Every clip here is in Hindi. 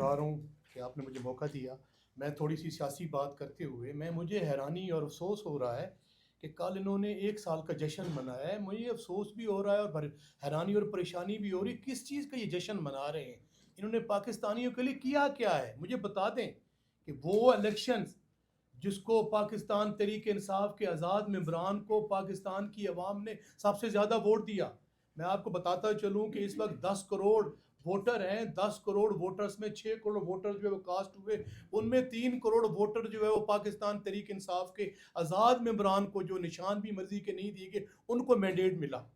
शुक्रगुजार हूँ कि आपने मुझे मौका दिया। मैं थोड़ी सी सियासी बात करते हुए मुझे हैरानी और अफ़सोस हो रहा है कि कल इन्होंने 1 साल का जश्न मनाया है। मुझे अफ़सोस भी हो रहा है और हैरानी और परेशानी भी हो रही है, किस चीज़ का ये जश्न मना रहे हैं? इन्होंने पाकिस्तानियों के लिए किया क्या है? मुझे बता दें कि वो इलेक्शंस जिसको पाकिस्तान तहरीक-ए-इंसाफ के आज़ाद मेंबरान को पाकिस्तान की अवाम ने सबसे ज़्यादा वोट दिया। मैं आपको बताता चलूँ कि इस वक्त 10 करोड़ वोटर हैं। 10 करोड़ वोटर्स में 6 करोड़ वोटर जो है वो कास्ट हुए, उनमें 3 करोड़ वोटर जो है वो पाकिस्तान तहरीक इंसाफ के आज़ाद मेंबरान को, जो निशान भी मर्जी के नहीं दिए गए, उनको मैंडेट मिला।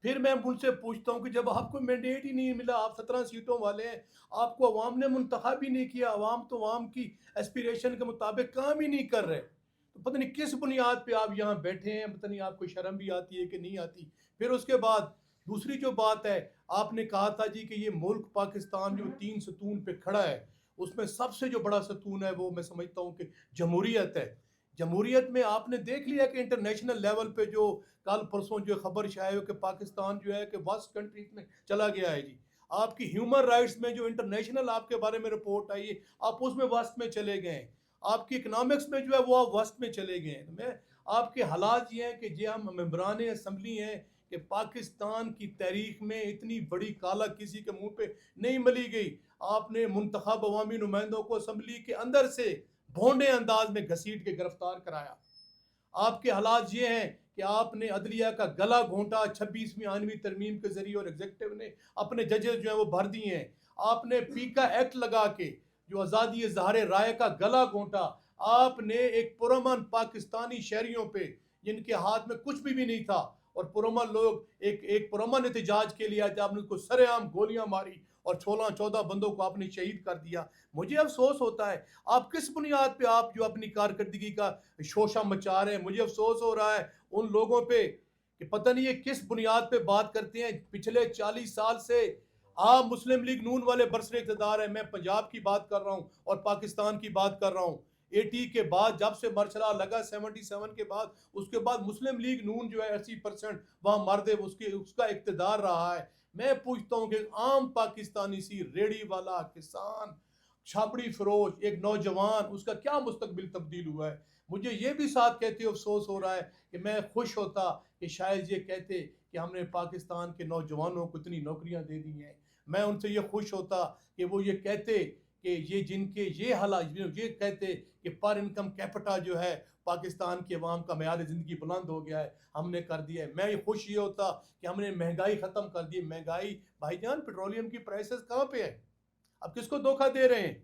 फिर मैं उनसे पूछता हूँ कि जब आपको मैंडेट ही नहीं मिला, आप 17 सीटों वाले हैं, आपको अवाम ने मुंतखब ही नहीं किया, अवाम तो अवाम की एस्पिरेशन के मुताबिक काम ही नहीं कर रहे, तो पता नहीं किस बुनियाद पे आप यहाँ बैठे हैं, पता नहीं आपको शर्म भी आती है कि नहीं आती। फिर उसके बाद दूसरी जो बात है, आपने कहा था जी कि ये मुल्क पाकिस्तान जो 3 सतून पे खड़ा है, उसमें सबसे जो बड़ा सतून है वो मैं समझता हूँ कि जमहूरियत है। जमहूरियत में आपने देख लिया कि इंटरनेशनल लेवल पे जो कल परसों जो खबर शाये हो कि पाकिस्तान जो है कि वर्स्ट कंट्रीज में चला गया है जी। आपकी ह्यूमन राइट्स में जो इंटरनेशनल आपके बारे में रिपोर्ट आई है, आप उसमें वर्स्ट में चले गए हैं। आपकी इकोनॉमिक्स में जो है वो आप वर्स्ट में चले गए हैं। मैं आपके हालात ये हैं कि जो हम मेंबरान असम्बली हैं कि पाकिस्तान की तारीख में इतनी बड़ी काला किसी के मुंह पे नहीं मली गई। आपने मुंतखब अवामी नुमाइंदों को असम्बली के अंदर से भोंडे अंदाज में घसीट के गिरफ्तार कराया। आपके हालात ये हैं कि आपने अदलिया का गला घोंटा 26वीं आइनवी तरमीम के जरिए और एग्जीक्यूटिव ने अपने जजेस जो है वो भर दिए हैं। आपने पीका एक्ट लगा के जो आज़ादी इज़हार राय का गला घोंटा। आपने एक पुरअमन पाकिस्तानी शहरियों पे जिनके हाथ में कुछ भी नहीं था और पुरअमन लोग एक पुरअमन एहतजाज के लिए आज आपने उसको सरेआम गोलियां मारी और 16-14 बंदों को आपने शहीद कर दिया। मुझे अफसोस होता है, आप किस बुनियाद पे आप जो अपनी कारकर्दगी का शोशा मचा रहे हैं। मुझे अफसोस हो रहा है उन लोगों पे कि पता नहीं ये किस बुनियाद पे बात करते हैं। पिछले 40 साल से आप मुस्लिम लीग नून वाले बरसरे इक़्तिदार हैं। मैं पंजाब की बात कर रहा हूँ और पाकिस्तान की बात कर रहा हूँ। 80 के बाद जब से मरसला लगा 77 के बाद, उसके बाद मुस्लिम लीग नून जो है 80% वहाँ मर्द उसके उसका इक़्तिदार रहा है। मैं पूछता हूँ कि आम पाकिस्तानी सी रेडी वाला किसान, छाबड़ी फरोश, एक नौजवान, उसका क्या मुस्तकबिल तब्दील हुआ है। मुझे ये भी साथ कहते अफसोस हो रहा है कि मैं खुश होता कि शायद ये कहते कि हमने पाकिस्तान के नौजवानों को इतनी नौकरियां दे दी हैं। मैं उनसे ये खुश होता कि वो ये कहते कि ये जिनके ये हालात, ये कहते कि पर इनकम कैपिटा जो है पाकिस्तान की अवाम का मेयार ज़िंदगी बुलंद हो गया है, हमने कर दिया है। मैं ये खुश ये होता कि हमने महंगाई ख़त्म कर दी। महंगाई भाईजान, पेट्रोलियम की प्राइसेस कहाँ पे है? अब किसको धोखा दे रहे हैं?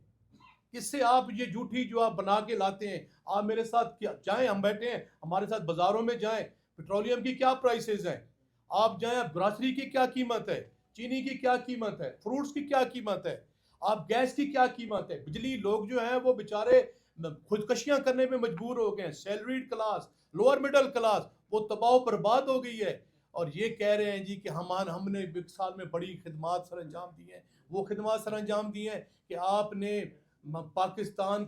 किससे आप ये झूठी जो आप बना के लाते हैं? आप मेरे साथ क्या जाएं, हम बैठे हैं, हमारे साथ बाजारों में जाएं, पेट्रोलियम की क्या प्राइसेस हैं, आप जाएं, ग्रोसरी की क्या कीमत है, चीनी की क्या कीमत है, फ्रूट्स की क्या कीमत है, आप गैस की क्या कीमत है। बिजली, लोग जो हैं वो बेचारे खुदकशियां करने में मजबूर हो गए हैं। Salaried class, lower middle class वो तबाह बर्बाद हो गई है। और ये कह रहे हैं जी कि हमने एक साल में बड़ी खिदमात सर अंजाम दी हैं। वो खिदमात सर अंजाम दी हैं कि आपने पाकिस्तान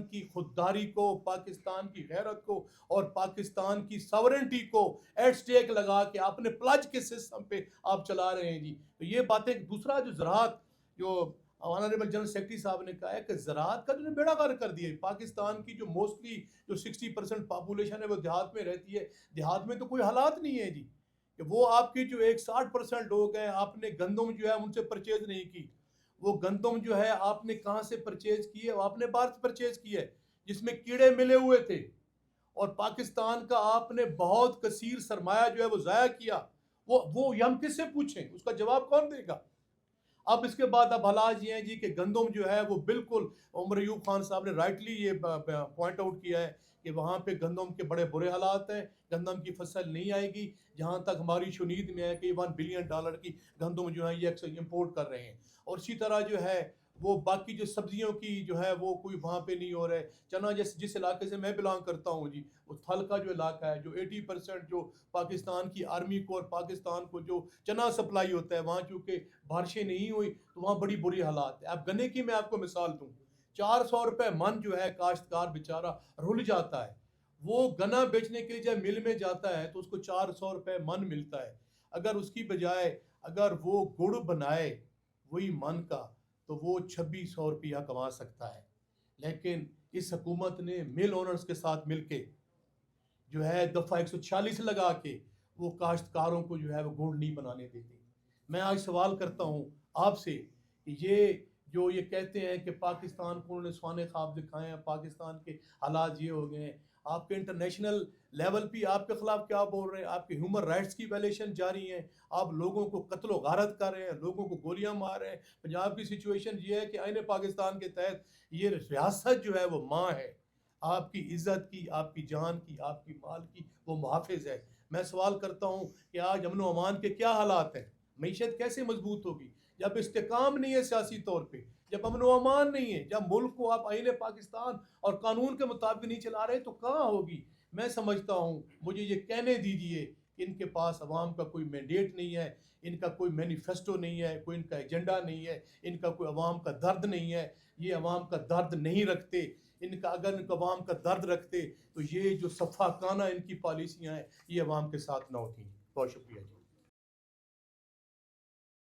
की खुददारी को, पाकिस्तान की गैरत को और पाकिस्तान की सॉवरेनिटी को एट स्टेक लगा के आपने प्लज के सिस्टम पे आप चला रहे हैं जी। तो ये बातें, दूसरा जो ज़राअत, जो ऑनरेबल जनरल सेक्रेटरी साहब ने कहा है कि ज़राअत का जो बेड़ा गर्क कर दिया। पाकिस्तान की जो मोस्टली जो 60% पॉपुलेशन है वो देहात में रहती है। देहात में तो कोई हालात नहीं है जी कि वो आपके जो एक 60% लोग हैं, आपने गंदम जो है उनसे परचेज नहीं की। वो गंदम जो है आपने कहाँ से परचेज की है? आपने बाहर से परचेज की है जिसमें कीड़े मिले हुए थे। और पाकिस्तान का आपने बहुत कसीर सरमाया जो है वो जाया किया। वो हम किससे पूछें? उसका जवाब कौन देगा? अब इसके बाद अब हालात ये हैं जी कि गंदम जो है वो बिल्कुल, उमर अयूब खान साहब ने राइटली ये पॉइंट आउट किया है कि वहाँ पे गंदम के बड़े बुरे हालात हैं। गंदम की फसल नहीं आएगी। जहाँ तक हमारी शुनीद में है कि $1 बिलियन की गंदम जो है ये अक्सर इम्पोर्ट कर रहे हैं। और इसी तरह जो है वो बाकी जो सब्जियों की जो है वो कोई वहाँ पे नहीं हो रहा है। चना, जिस इलाके से मैं बिलोंग करता हूँ जी, वो थल का जो इलाका है, जो 80% जो पाकिस्तान की आर्मी को और पाकिस्तान को जो चना सप्लाई होता है, वहाँ चूँकि बारिशें नहीं हुई तो वहाँ बड़ी बुरी हालात है। अब गन्ने की मैं आपको मिसाल दूँ, 400 रुपये मन जो है काश्तकार बेचारा रुल जाता है। वो गन्ना बेचने के लिए जब मिल में जाता है तो उसको 400 रुपये मन मिलता है। अगर उसकी बजाय अगर वो गुड़ बनाए वही मन का, तो वो 2600 रुपया कमा सकता है। लेकिन इस हुकूमत ने मिल ओनर्स के साथ मिलके जो है दफ़ा 146 लगा के वो काश्तकारों को जो है वो गुड़ नहीं बनाने देती। मैं आज सवाल करता हूँ आपसे कि ये कहते हैं कि पाकिस्तान को उन्होंने सुहाने ख्वाब दिखाए हैं, पाकिस्तान के हालात ये हो गए हैं, आपके इंटरनेशनल लेवल पे आपके खिलाफ क्या बोल रहे हैं, आपके ह्यूमन राइट्स की वायलेशन जारी है, आप लोगों को कत्ल व गारत कर रहे हैं, लोगों को गोलियां मार रहे हैं। पंजाब की सिचुएशन ये है कि आईने पाकिस्तान के तहत ये रियासत जो है वो माँ है, आपकी इज्जत की, आपकी जान की, आपकी माल की वो मुहाफिज है। मैं सवाल करता हूँ कि आज अमन व अमान के क्या हालात हैं, मीशत कैसे मजबूत होगी जब इस्तेकाम नहीं है सियासी तौर पे, जब अमन व अमान नहीं है, जब मुल्क को आप आईने पाकिस्तान और कानून के मुताबिक नहीं चला रहे तो कहाँ होगी। मैं समझता हूँ, मुझे ये कहने दीजिए, इनके पास अवाम का कोई मैंडेट नहीं है, इनका कोई मैनिफेस्टो नहीं है, कोई इनका एजेंडा नहीं है, इनका कोई अवाम का दर्द नहीं है, ये अवाम का दर्द नहीं रखते। इनका अगर इनका अवाम का दर्द रखते तो ये जो सफ़ाकाना इनकी पॉलिसियाँ हैं ये अवाम के साथ ना होती। बहुत शुक्रिया जी।